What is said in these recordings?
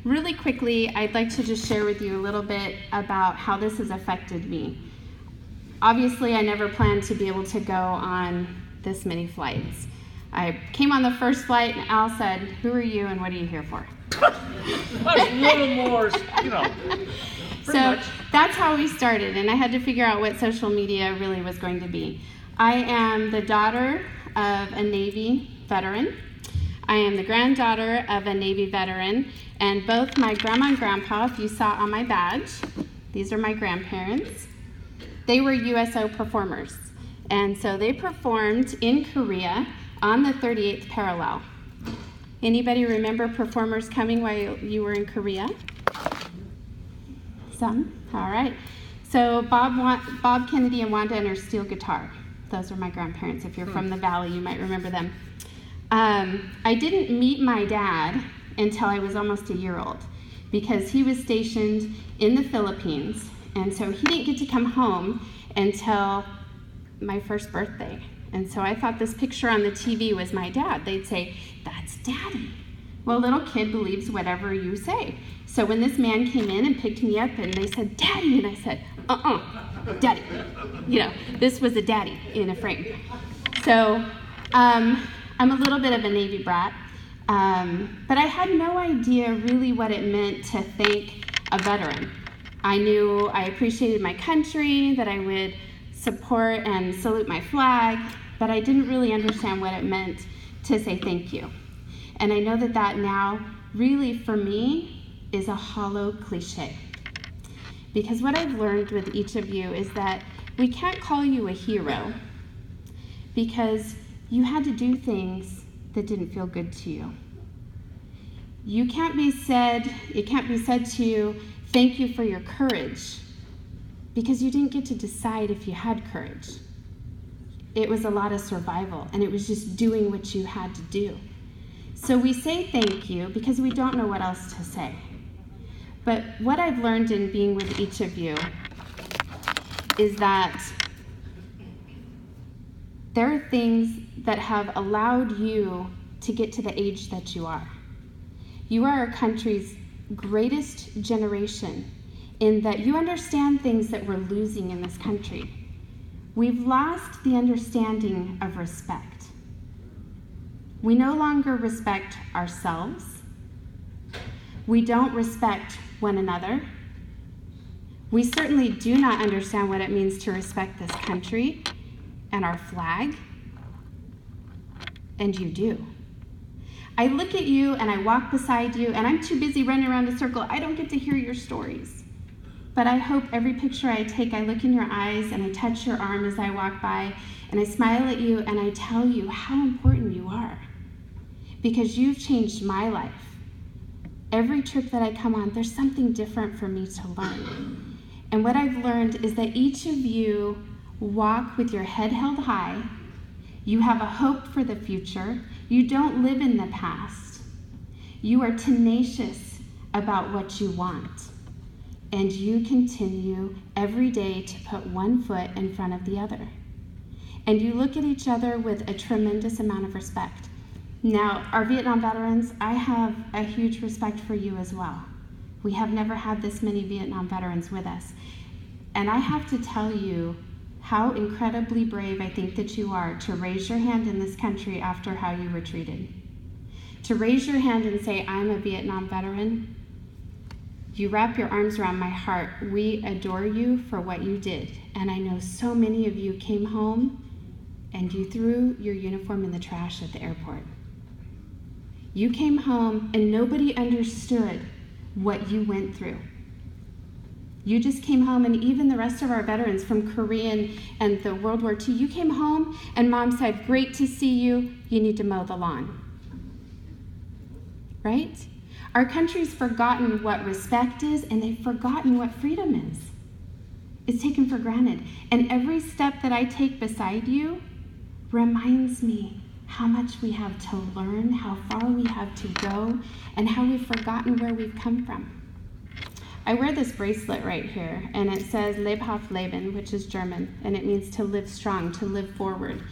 really quickly, I'd like to just share with you a little bit about how this has affected me. Obviously, I never planned to be able to go on this many flights. I came on the first flight and Al said, "Who are you and what are you here for?" That's a little more, you know. So that's how we started, and I had to figure out what social media really was going to be. I am the daughter of a Navy veteran. I am the granddaughter of a Navy veteran, and both my grandma and grandpa, if you saw on my badge, these are my grandparents, they were USO performers. And so they performed in Korea on the 38th parallel. Anybody remember performers coming while you were in Korea? Some? All right. So Bob Kennedy and Wanda and her steel guitar. Those are my grandparents. If you're from the Valley, you might remember them. I didn't meet my dad until I was almost a year old because he was stationed in the Philippines, and so he didn't get to come home until my first birthday. And so I thought this picture on the TV was my dad. They'd say, "That's Daddy." Well, little kid believes whatever you say. So when this man came in and picked me up and they said, "Daddy," and I said, "Daddy." You know, this was a daddy in a frame. So I'm a little bit of a Navy brat, but I had no idea really what it meant to thank a veteran. I knew I appreciated my country, that I would support and salute my flag, but I didn't really understand what it meant to say thank you. And I know that that now really for me is a hollow cliche. Because what I've learned with each of you is that we can't call you a hero because you had to do things that didn't feel good to you. It can't be said to you, "Thank you for your courage," because you didn't get to decide if you had courage. It was a lot of survival, and it was just doing what you had to do. So we say thank you because we don't know what else to say. But what I've learned in being with each of you is that there are things that have allowed you to get to the age that you are. You are our country's greatest generation in that you understand things that we're losing in this country. We've lost the understanding of respect. We no longer respect ourselves. We don't respect one another. We certainly do not understand what it means to respect this country and our flag. And you do. I look at you and I walk beside you and I'm too busy running around a circle. I don't get to hear your stories. But I hope every picture I take, I look in your eyes and I touch your arm as I walk by and I smile at you and I tell you how important you are. Because you've changed my life. Every trip that I come on, there's something different for me to learn. And what I've learned is that each of you walk with your head held high. You have a hope for the future. You don't live in the past. You are tenacious about what you want. And you continue every day to put one foot in front of the other. And you look at each other with a tremendous amount of respect. Now, our Vietnam veterans, I have a huge respect for you as well. We have never had this many Vietnam veterans with us. And I have to tell you how incredibly brave I think that you are to raise your hand in this country after how you were treated. To raise your hand and say, "I'm a Vietnam veteran," you wrap your arms around my heart. We adore you for what you did. And I know so many of you came home and you threw your uniform in the trash at the airport. You came home and nobody understood what you went through. You just came home, and even the rest of our veterans from Korean and the World War II, you came home and Mom said, "Great to see you, you need to mow the lawn." Right? Our country's forgotten what respect is, and they've forgotten what freedom is. It's taken for granted. And every step that I take beside you reminds me how much we have to learn, how far we have to go, and how we've forgotten where we've come from. I wear this bracelet right here, and it says Lebhaft Leben, which is German, and it means to live strong, to live forward.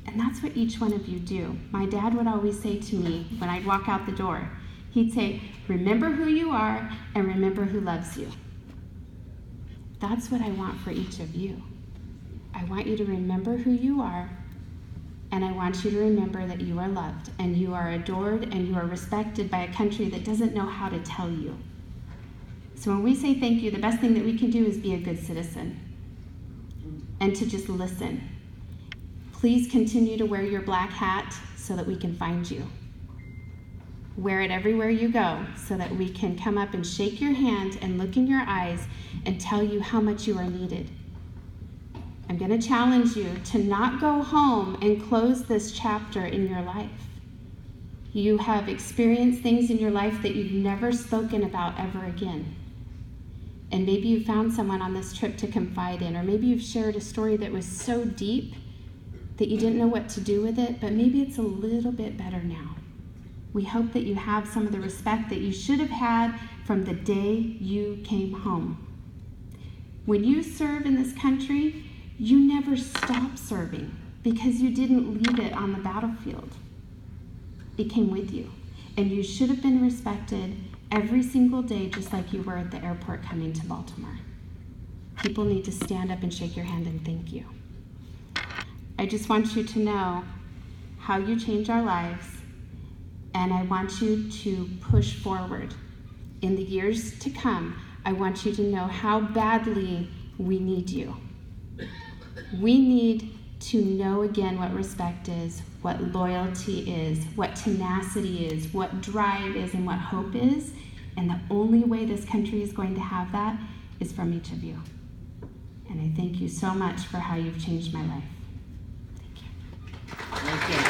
And that's what each one of you do. My dad would always say to me when I'd walk out the door, He'd say, remember who you are and remember who loves you. That's what I want for each of you. I want you to remember who you are, and I want you to remember that you are loved and you are adored and you are respected by a country that doesn't know how to tell you. So when we say thank you, the best thing that we can do is be a good citizen and to just listen. Please continue to wear your black hat so that we can find you. Wear it everywhere you go so that we can come up and shake your hand and look in your eyes and tell you how much you are needed. I'm going to challenge you to not go home and close this chapter in your life. You have experienced things in your life that you've never spoken about ever again. And maybe you found someone on this trip to confide in, or maybe you've shared a story that was so deep that you didn't know what to do with it, but maybe it's a little bit better now. We hope that you have some of the respect that you should have had from the day you came home. When you serve in this country, you never stop serving because you didn't leave it on the battlefield. It came with you. And you should have been respected every single day, just like you were at the airport coming to Baltimore. People need to stand up and shake your hand and thank you. I just want you to know how you change our lives, and I want you to push forward. In the years to come, I want you to know how badly we need you. We need to know again what respect is, what loyalty is, what tenacity is, what drive is, and what hope is. And the only way this country is going to have that is from each of you. And I thank you so much for how you've changed my life. Thank you.